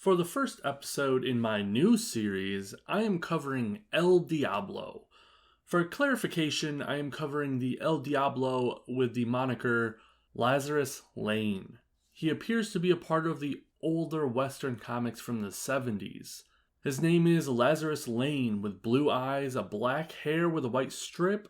For the first episode in my new series, I am covering El Diablo. For clarification, I am covering the El Diablo with the moniker Lazarus Lane. He appears to be a part of the older Western comics from the 70s. His name is Lazarus Lane, with blue eyes, a black hair with a white strip,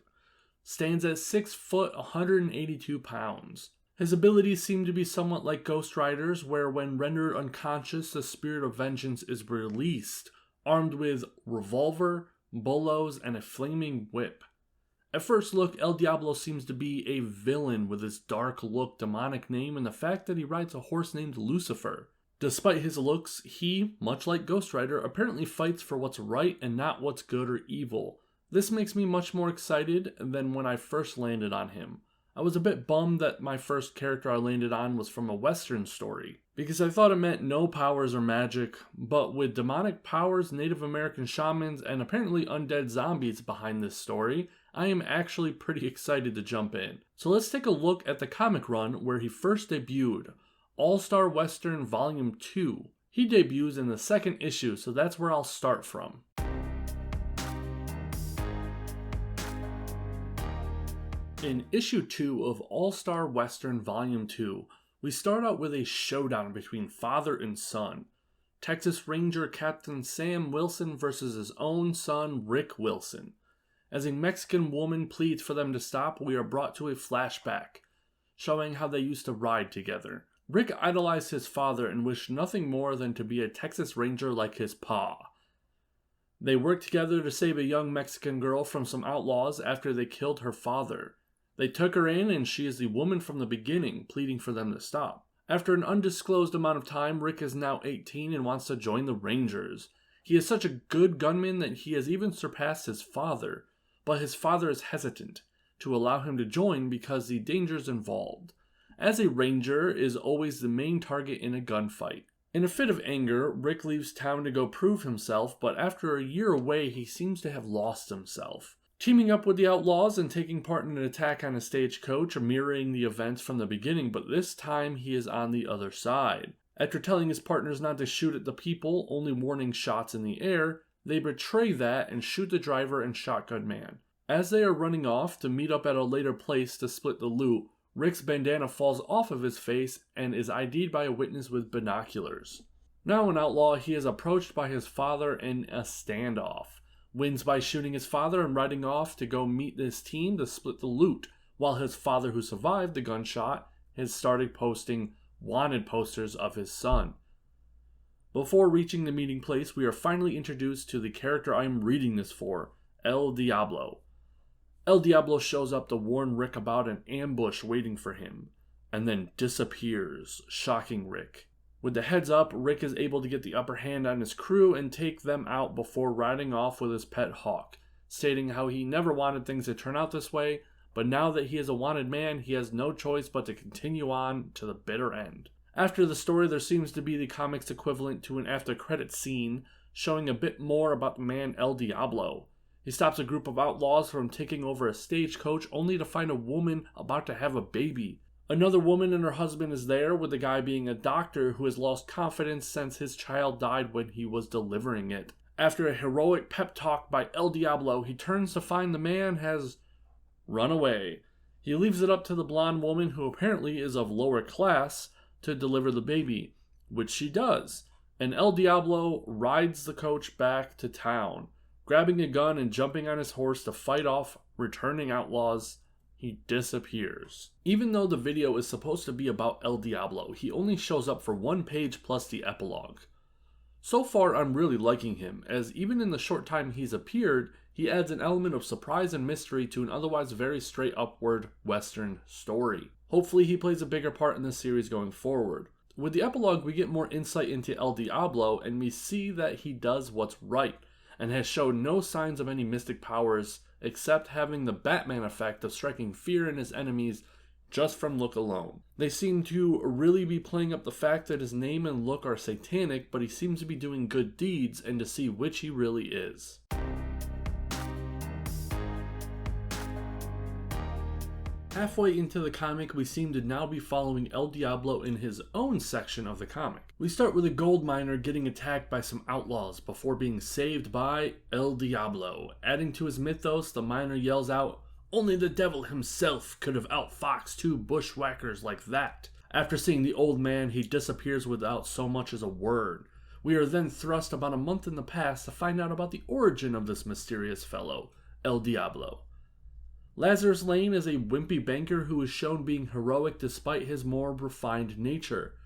stands at 6 foot 182 pounds. His abilities seem to be somewhat like Ghost Rider's, where when rendered unconscious, the spirit of vengeance is released, armed with revolver, bolos, and a flaming whip. At first look, El Diablo seems to be a villain with his dark look, demonic name, and the fact that he rides a horse named Lucifer. Despite his looks, he, much like Ghost Rider, apparently fights for what's right and not what's good or evil. This makes me much more excited than when I first landed on him. I was a bit bummed that my first character I landed on was from a Western story, because I thought it meant no powers or magic, but with demonic powers, Native American shamans, and apparently undead zombies behind this story, I am actually pretty excited to jump in. So let's take a look at the comic run where he first debuted, All-Star Western Volume 2. He debuts in the second issue, so that's where I'll start from. In issue 2 of All-Star Western Volume 2, we start out with a showdown between father and son. Texas Ranger Captain Sam Wilson versus his own son, Rick Wilson. As a Mexican woman pleads for them to stop, we are brought to a flashback, showing how they used to ride together. Rick idolized his father and wished nothing more than to be a Texas Ranger like his pa. They worked together to save a young Mexican girl from some outlaws after they killed her father. They took her in, and she is the woman from the beginning, pleading for them to stop. After an undisclosed amount of time, Rick is now 18 and wants to join the Rangers. He is such a good gunman that he has even surpassed his father, but his father is hesitant to allow him to join because the dangers involved. As a Ranger is always the main target in a gunfight. In a fit of anger, Rick leaves town to go prove himself, but after a year away, he seems to have lost himself. Teaming up with the outlaws and taking part in an attack on a stagecoach, mirroring the events from the beginning, but this time he is on the other side. After telling his partners not to shoot at the people, only warning shots in the air, they betray that and shoot the driver and shotgun man. As they are running off to meet up at a later place to split the loot, Rick's bandana falls off of his face and is ID'd by a witness with binoculars. Now an outlaw, he is approached by his father in a standoff. Wins by shooting his father and riding off to go meet his team to split the loot, while his father, who survived the gunshot, has started posting wanted posters of his son. Before reaching the meeting place, we are finally introduced to the character I am reading this for, El Diablo. El Diablo shows up to warn Rick about an ambush waiting for him, and then disappears, shocking Rick. With the heads up, Rick is able to get the upper hand on his crew and take them out before riding off with his pet hawk, stating how he never wanted things to turn out this way, but now that he is a wanted man, he has no choice but to continue on to the bitter end. After the story, there seems to be the comics equivalent to an after-credits scene, showing a bit more about the man El Diablo. He stops a group of outlaws from taking over a stagecoach only to find a woman about to have a baby. Another woman and her husband is there, with the guy being a doctor who has lost confidence since his child died when he was delivering it. After a heroic pep talk by El Diablo, he turns to find the man has run away. He leaves it up to the blonde woman, who apparently is of lower class, to deliver the baby, which she does, and El Diablo rides the coach back to town, grabbing a gun and jumping on his horse to fight off returning outlaws. He disappears. Even though the video is supposed to be about El Diablo, he only shows up for one page plus the epilogue. So far, I'm really liking him, as even in the short time he's appeared, he adds an element of surprise and mystery to an otherwise very straight upward Western story. Hopefully he plays a bigger part in this series going forward. With the epilogue, we get more insight into El Diablo, and we see that he does what's right, and has shown no signs of any mystic powers, except having the Batman effect of striking fear in his enemies just from look alone. They seem to really be playing up the fact that his name and look are satanic, but he seems to be doing good deeds, and to see which he really is. Halfway into the comic, we seem to now be following El Diablo in his own section of the comic. We start with a gold miner getting attacked by some outlaws before being saved by El Diablo. Adding to his mythos, the miner yells out, "Only the devil himself could have outfoxed two bushwhackers like that." After seeing the old man, he disappears without so much as a word. We are then thrust about a month in the past to find out about the origin of this mysterious fellow, El Diablo. Lazarus Lane is a wimpy banker who is shown being heroic despite his more refined nature.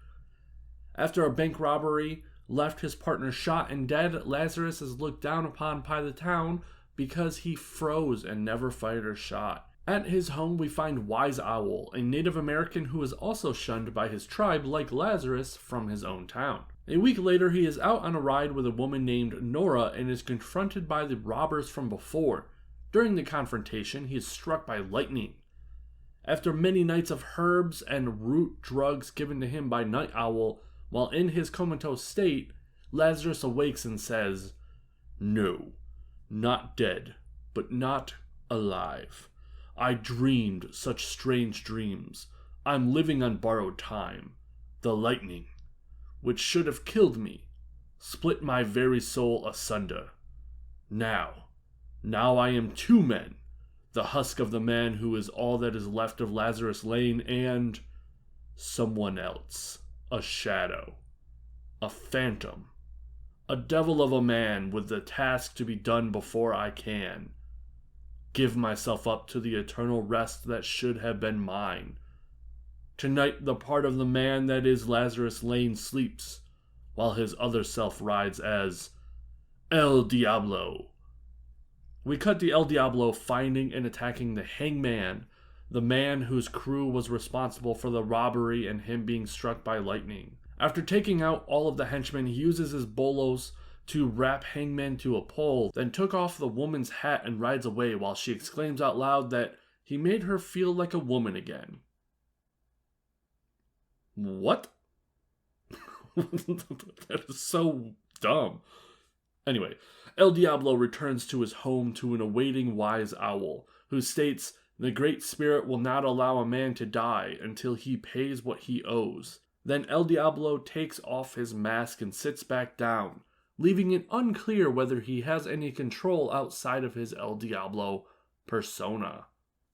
After a bank robbery left his partner shot and dead, Lazarus is looked down upon by the town because he froze and never fired a shot. At his home, we find Wise Owl, a Native American who is also shunned by his tribe like Lazarus from his own town. A week later, he is out on a ride with a woman named Nora and is confronted by the robbers from before. During the confrontation, he is struck by lightning. After many nights of herbs and root drugs given to him by Night Owl, while in his comatose state, Lazarus awakes and says, "No, not dead, but not alive. I dreamed such strange dreams. I'm living on borrowed time. The lightning, which should have killed me, split my very soul asunder. Now I am two men, the husk of the man who is all that is left of Lazarus Lane, and someone else, a shadow, a phantom, a devil of a man with the task to be done before I can give myself up to the eternal rest that should have been mine. Tonight the part of the man that is Lazarus Lane sleeps, while his other self rides as El Diablo." We cut to El Diablo finding and attacking the Hangman, the man whose crew was responsible for the robbery and him being struck by lightning. After taking out all of the henchmen, he uses his bolos to wrap Hangman to a pole, then took off the woman's hat and rides away while she exclaims out loud that he made her feel like a woman again. What? That is so dumb. Anyway, El Diablo returns to his home to an awaiting Wise Owl, who states, "The Great Spirit will not allow a man to die until he pays what he owes." Then El Diablo takes off his mask and sits back down, leaving it unclear whether he has any control outside of his El Diablo persona.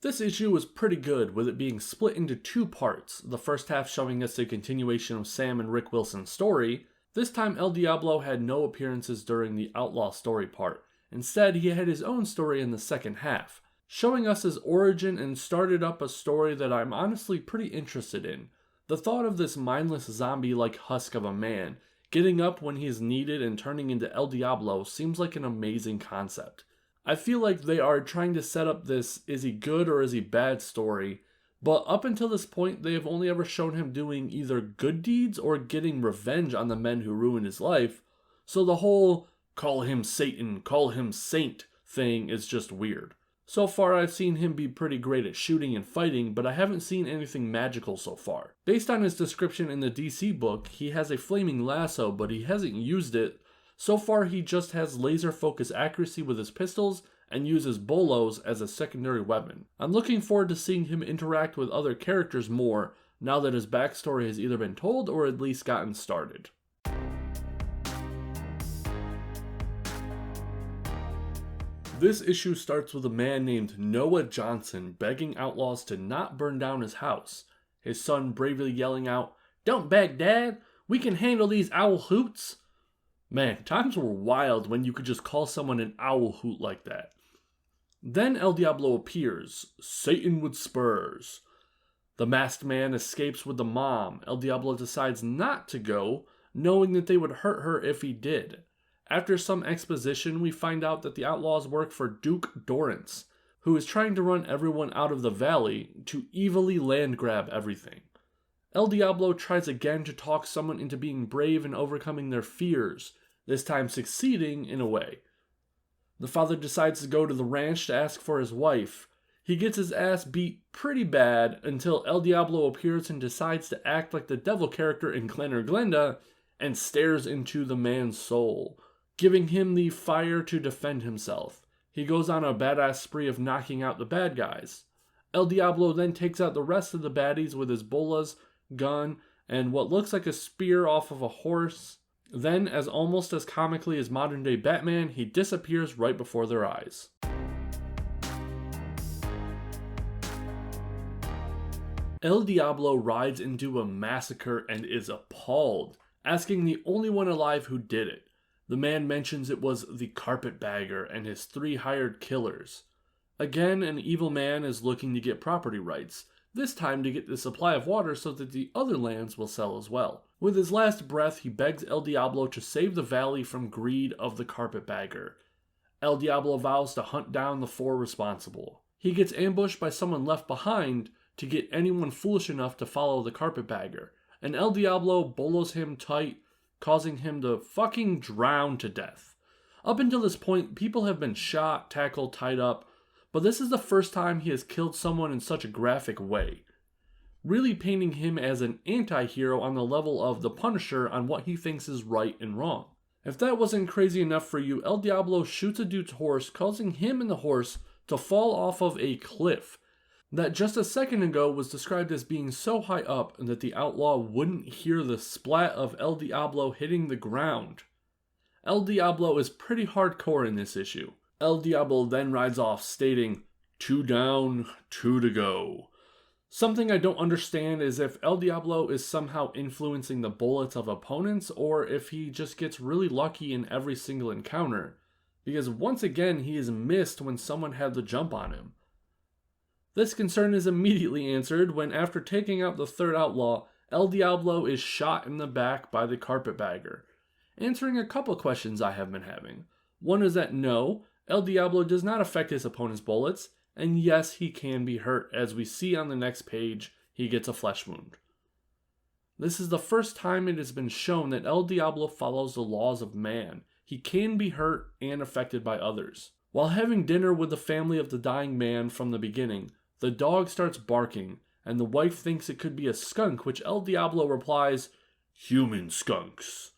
This issue was pretty good, with it being split into two parts, the first half showing us a continuation of Sam and Rick Wilson's story. This time El Diablo had no appearances during the Outlaw story part. Instead, he had his own story in the second half, showing us his origin and started up a story that I'm honestly pretty interested in. The thought of this mindless zombie-like husk of a man getting up when he's needed and turning into El Diablo seems like an amazing concept. I feel like they are trying to set up this is he good or is he bad story, but up until this point they have only ever shown him doing either good deeds or getting revenge on the men who ruined his life, so the whole call him Satan, call him Saint thing is just weird. So far I've seen him be pretty great at shooting and fighting, but I haven't seen anything magical so far. Based on his description in the DC book, he has a flaming lasso, but he hasn't used it. So far he just has laser focus accuracy with his pistols and uses bolos as a secondary weapon. I'm looking forward to seeing him interact with other characters more now that his backstory has either been told or at least gotten started. This issue starts with a man named Noah Johnson begging outlaws to not burn down his house. His son bravely yelling out, "Don't beg, Dad! We can handle these owl hoots!" Man, times were wild when you could just call someone an owl hoot like that. Then El Diablo appears, Satan with spurs. The masked man escapes with the mom. El Diablo decides not to go, knowing that they would hurt her if he did. After some exposition, we find out that the outlaws work for Duke Dorrance, who is trying to run everyone out of the valley to evilly land grab everything. El Diablo tries again to talk someone into being brave and overcoming their fears, this time succeeding in a way. The father decides to go to the ranch to ask for his wife. He gets his ass beat pretty bad until El Diablo appears and decides to act like the devil character in Glen or Glenda and stares into the man's soul, giving him the fire to defend himself. He goes on a badass spree of knocking out the bad guys. El Diablo then takes out the rest of the baddies with his bolas, gun, and what looks like a spear off of a horse. Then, as almost as comically as modern day Batman, he disappears right before their eyes. El Diablo rides into a massacre and is appalled, asking the only one alive who did it. The man mentions it was the carpetbagger and his 3 hired killers. Again, an evil man is looking to get property rights, this time to get the supply of water so that the other lands will sell as well. With his last breath, he begs El Diablo to save the valley from greed of the carpetbagger. El Diablo vows to hunt down the 4 responsible. He gets ambushed by someone left behind to get anyone foolish enough to follow the carpetbagger, and El Diablo bolos him tight, causing him to fucking drown to death. Up until this point, people have been shot, tackled, tied up, but this is the first time he has killed someone in such a graphic way, really painting him as an anti-hero on the level of the Punisher on what he thinks is right and wrong. If that wasn't crazy enough for you, El Diablo shoots a dude's horse, causing him and the horse to fall off of a cliff that just a second ago was described as being so high up that the outlaw wouldn't hear the splat of El Diablo hitting the ground. El Diablo is pretty hardcore in this issue. El Diablo then rides off, stating, 2 down, 2 to go. Something I don't understand is if El Diablo is somehow influencing the bullets of opponents, or if he just gets really lucky in every single encounter, because once again he is missed when someone had the jump on him. This concern is immediately answered when, after taking out the 3rd outlaw, El Diablo is shot in the back by the carpetbagger, answering a couple questions I have been having. One is that no, El Diablo does not affect his opponent's bullets, and yes, he can be hurt. As we see on the next page, he gets a flesh wound. This is the first time it has been shown that El Diablo follows the laws of man. He can be hurt and affected by others. While having dinner with the family of the dying man from the beginning, the dog starts barking, and the wife thinks it could be a skunk, which El Diablo replies, "Human skunks."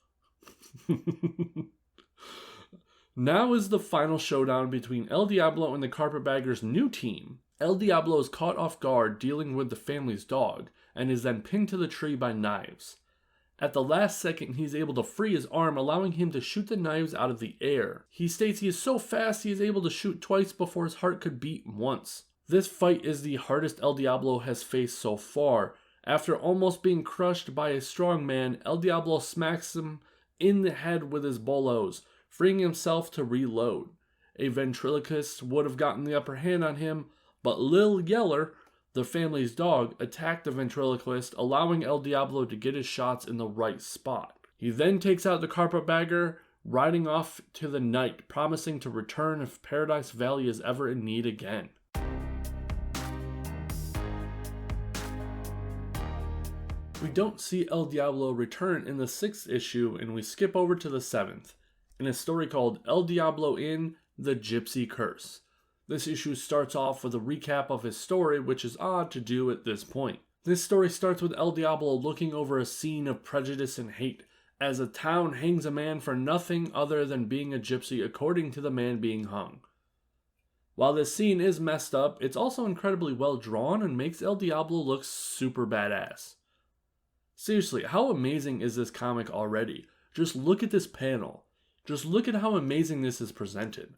Now is the final showdown between El Diablo and the carpetbagger's new team. El Diablo is caught off guard dealing with the family's dog, and is then pinned to the tree by knives. At the last second, he is able to free his arm, allowing him to shoot the knives out of the air. He states he is so fast he is able to shoot twice before his heart could beat once. This fight is the hardest El Diablo has faced so far. After almost being crushed by a strong man, El Diablo smacks him in the head with his bolos, freeing himself to reload. A ventriloquist would have gotten the upper hand on him, but Lil Yeller, the family's dog, attacked the ventriloquist, allowing El Diablo to get his shots in the right spot. He then takes out the carpetbagger, riding off to the night, promising to return if Paradise Valley is ever in need again. We don't see El Diablo return in the 6th issue, and we skip over to the 7th, in a story called El Diablo in The Gypsy Curse. This issue starts off with a recap of his story, which is odd to do at this point. This story starts with El Diablo looking over a scene of prejudice and hate, as a town hangs a man for nothing other than being a gypsy according to the man being hung. While this scene is messed up, it's also incredibly well drawn and makes El Diablo look super badass. Seriously, how amazing is this comic already? Just look at this panel. Just look at how amazing this is presented.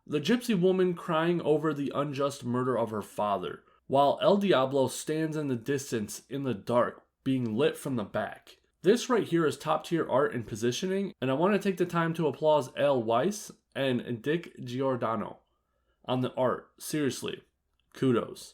The gypsy woman crying over the unjust murder of her father, while El Diablo stands in the distance in the dark, being lit from the back. This right here is top tier art and positioning, and I want to take the time to applaud Al Weiss and Dick Giordano on the art. Seriously, kudos.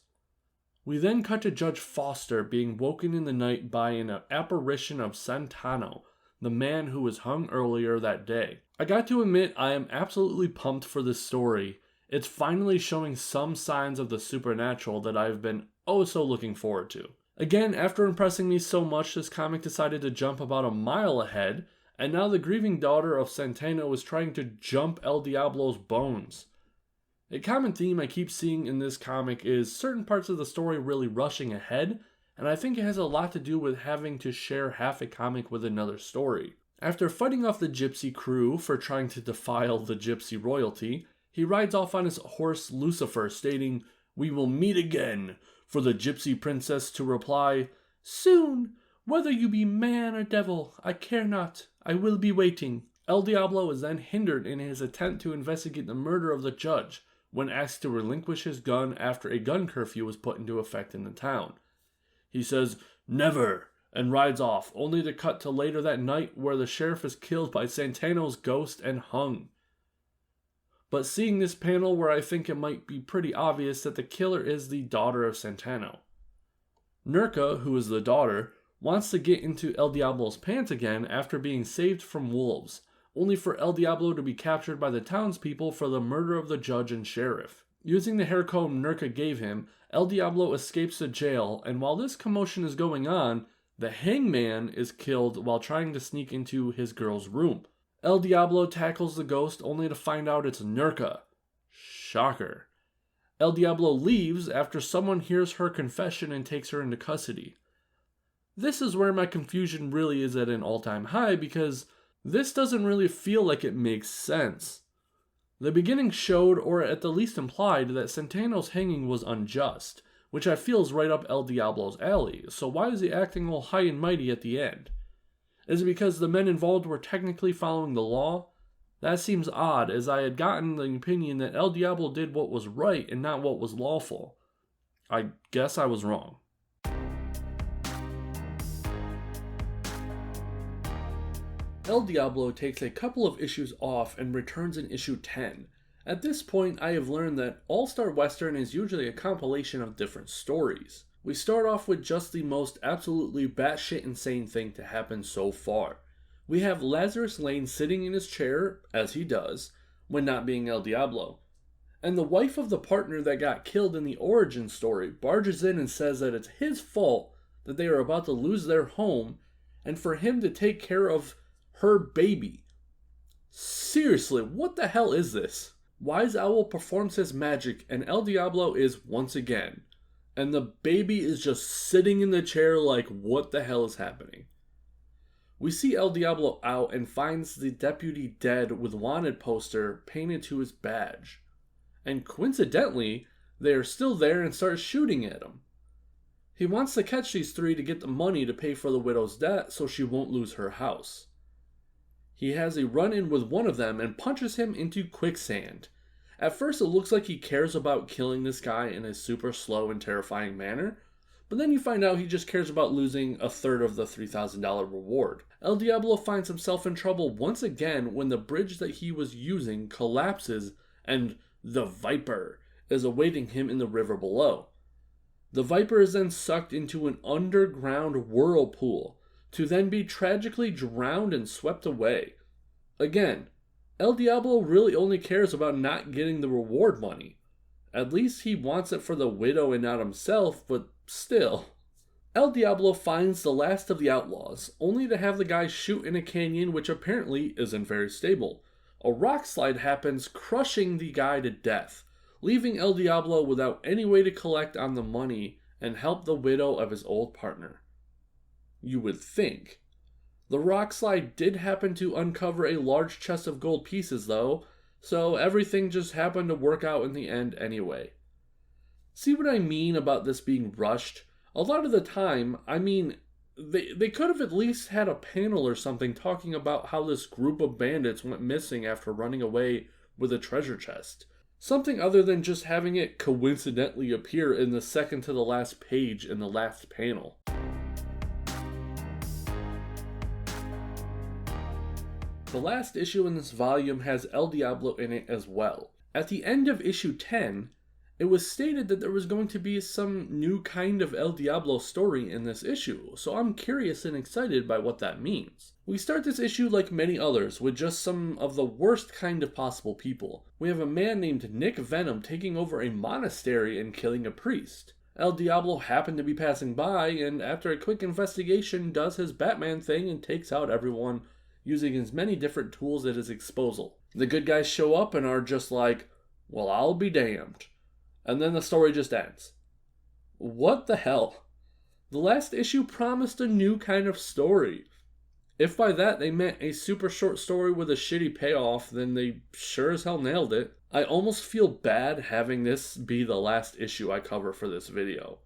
We then cut to Judge Foster being woken in the night by an apparition of Santano, the man who was hung earlier that day. I got to admit, I am absolutely pumped for this story. It's finally showing some signs of the supernatural that I've been oh so looking forward to. Again, after impressing me so much, this comic decided to jump about a mile ahead, and now the grieving daughter of Santano is trying to jump El Diablo's bones. A common theme I keep seeing in this comic is certain parts of the story really rushing ahead, and I think it has a lot to do with having to share half a comic with another story. After fighting off the gypsy crew for trying to defile the gypsy royalty, he rides off on his horse Lucifer, stating, "We will meet again," for the gypsy princess to reply, "Soon, whether you be man or devil, I care not, I will be waiting." El Diablo is then hindered in his attempt to investigate the murder of the judge when asked to relinquish his gun after a gun curfew was put into effect in the town. He says, "Never," and rides off, only to cut to later that night where the sheriff is killed by Santano's ghost and hung. But seeing this panel where I think it might be pretty obvious that the killer is the daughter of Santano. Nurka, who is the daughter, wants to get into El Diablo's pants again after being saved from wolves, only for El Diablo to be captured by the townspeople for the murder of the judge and sheriff. Using the hair comb Nurka gave him, El Diablo escapes the jail, and while this commotion is going on, the hangman is killed while trying to sneak into his girl's room. El Diablo tackles the ghost only to find out it's Nurka. Shocker. El Diablo leaves after someone hears her confession and takes her into custody. This is where my confusion really is at an all-time high because this doesn't really feel like it makes sense. The beginning showed, or at the least implied, that Santano's hanging was unjust, which I feel is right up El Diablo's alley, so why is he acting all high and mighty at the end? Is it because the men involved were technically following the law? That seems odd, as I had gotten the opinion that El Diablo did what was right and not what was lawful. I guess I was wrong. El Diablo takes a couple of issues off and returns in issue 10. At this point, I have learned that All-Star Western is usually a compilation of different stories. We start off with just the most absolutely batshit insane thing to happen so far. We have Lazarus Lane sitting in his chair, as he does, when not being El Diablo. And the wife of the partner that got killed in the origin story barges in and says that it's his fault that they are about to lose their home and for him to take care of her baby. Seriously, what the hell is this? Wise Owl performs his magic and El Diablo is once again. And the baby is just sitting in the chair like, what the hell is happening? We see El Diablo out and finds the deputy dead with wanted poster painted to his badge. And coincidentally, they are still there and start shooting at him. He wants to catch these three to get the money to pay for the widow's debt so she won't lose her house. He has a run-in with one of them and punches him into quicksand. At first it looks like he cares about killing this guy in a super slow and terrifying manner, but then you find out he just cares about losing a third of the $3,000 reward. El Diablo finds himself in trouble once again when the bridge that he was using collapses and the Viper is awaiting him in the river below. The Viper is then sucked into an underground whirlpool, to then be tragically drowned and swept away. Again, El Diablo really only cares about not getting the reward money. At least he wants it for the widow and not himself, but still. El Diablo finds the last of the outlaws, only to have the guy shoot in a canyon which apparently isn't very stable. A rock slide happens, crushing the guy to death, leaving El Diablo without any way to collect on the money and help the widow of his old partner. You would think. The rock slide did happen to uncover a large chest of gold pieces though, so everything just happened to work out in the end anyway. See what I mean about this being rushed? A lot of the time, they could have at least had a panel or something talking about how this group of bandits went missing after running away with a treasure chest. Something other than just having it coincidentally appear in the second to the last page in the last panel. The last issue in this volume has El Diablo in it as well. At the end of issue 10, it was stated that there was going to be some new kind of El Diablo story in this issue, so I'm curious and excited by what that means. We start this issue like many others, with just some of the worst kind of possible people. We have a man named Nick Venom taking over a monastery and killing a priest. El Diablo happened to be passing by, and after a quick investigation does his Batman thing and takes out everyone, using as many different tools at his disposal. The good guys show up and are just like, well, I'll be damned. And then the story just ends. What the hell? The last issue promised a new kind of story. If by that they meant a super short story with a shitty payoff, then they sure as hell nailed it. I almost feel bad having this be the last issue I cover for this video.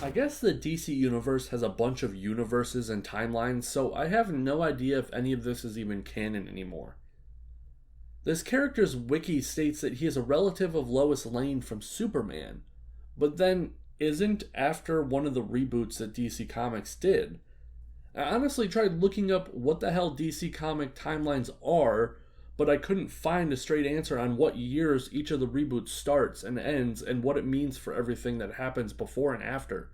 I guess the DC universe has a bunch of universes and timelines, so I have no idea if any of this is even canon anymore. This character's wiki states that he is a relative of Lois Lane from Superman, but then isn't after one of the reboots that DC Comics did. I honestly tried looking up what the hell DC comic timelines are, but I couldn't find a straight answer on what years each of the reboots starts and ends and what it means for everything that happens before and after.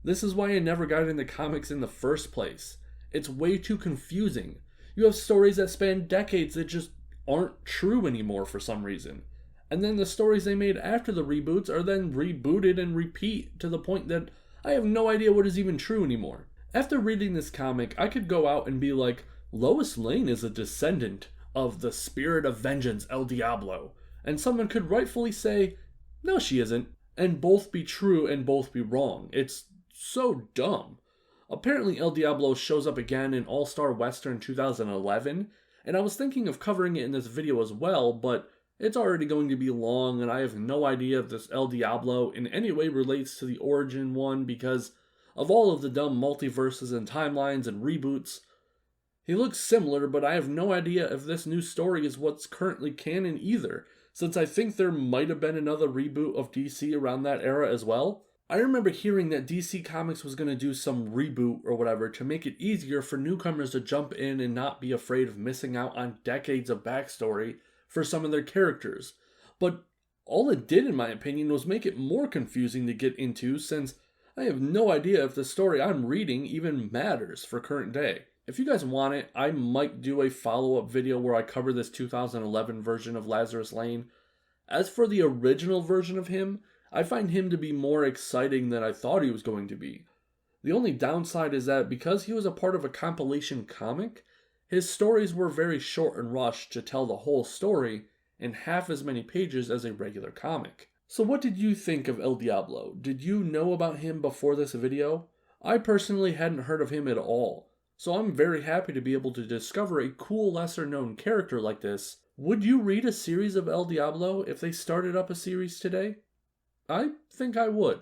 This is why I never got into comics in the first place. It's way too confusing. You have stories that span decades that just aren't true anymore for some reason. And then the stories they made after the reboots are then rebooted and repeat to the point that I have no idea what is even true anymore. After reading this comic, I could go out and be like, Lois Lane is a descendant of the spirit of vengeance El Diablo. And someone could rightfully say, no she isn't. And both be true and both be wrong. It's so dumb. Apparently El Diablo shows up again in All-Star Western 2011, and I was thinking of covering it in this video as well, but it's already going to be long and I have no idea if this El Diablo in any way relates to the origin one because of all of the dumb multiverses and timelines and reboots. He looks similar, but I have no idea if this new story is what's currently canon either, since I think there might have been another reboot of DC around that era as well. I remember hearing that DC Comics was going to do some reboot or whatever to make it easier for newcomers to jump in and not be afraid of missing out on decades of backstory for some of their characters. But all it did, in my opinion, was make it more confusing to get into since I have no idea if the story I'm reading even matters for current day. If you guys want it, I might do a follow-up video where I cover this 2011 version of Lazarus Lane. As for the original version of him, I find him to be more exciting than I thought he was going to be. The only downside is that because he was a part of a compilation comic, his stories were very short and rushed to tell the whole story in half as many pages as a regular comic. So what did you think of El Diablo? Did you know about him before this video? I personally hadn't heard of him at all, so I'm very happy to be able to discover a cool lesser known character like this. Would you read a series of El Diablo if they started up a series today? I think I would.